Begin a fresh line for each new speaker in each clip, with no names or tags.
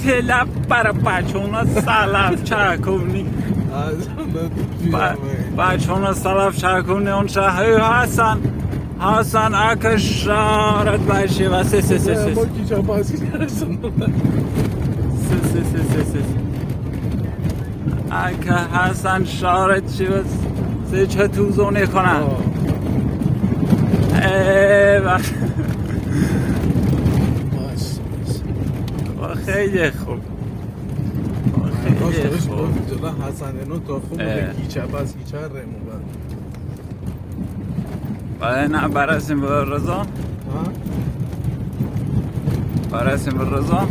تلپ برای بچه اونا سلف چرکونی بچه اونا سلف چرکونی اون شهر حسن اکش شارت باشه و سه
با کی چه بازی کرسون
اکه حسن شارت چی بس سه چه توزونه کنن خیلی خوب خیلی خوب
جلو حسن اینو تا خوب گیچه بس گیچه ریمو
بعد نه برسیم به رضا برسیم به رضا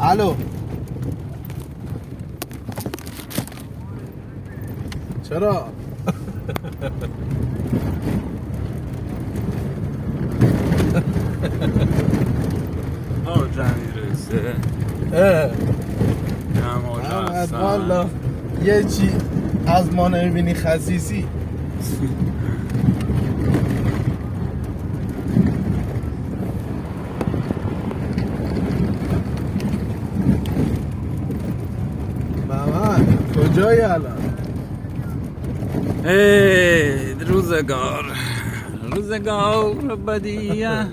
الو چرا
جمعی رسه
والا یه چی از ما نمیبینی خسیسی مامان کجایی الان؟
روزگار بدیه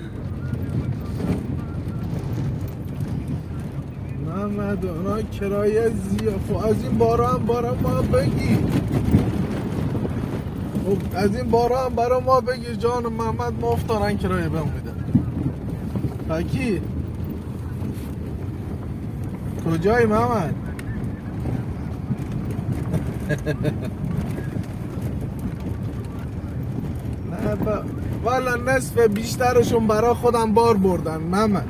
محمد اونا کرایه زیاد خب از این بارا هم برای ما بگی خب از این بارا هم برای ما بگی جان محمد مفت دارن کرایه بهم میدن پکی کجایی محمد نه والا نصف بیشترشون برای خودم بار بردن محمد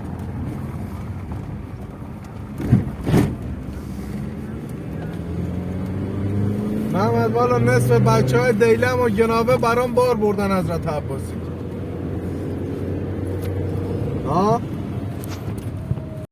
محمد والا نصف بچه های دیلم و گنابه برام بار بردن حضرت عباسی ها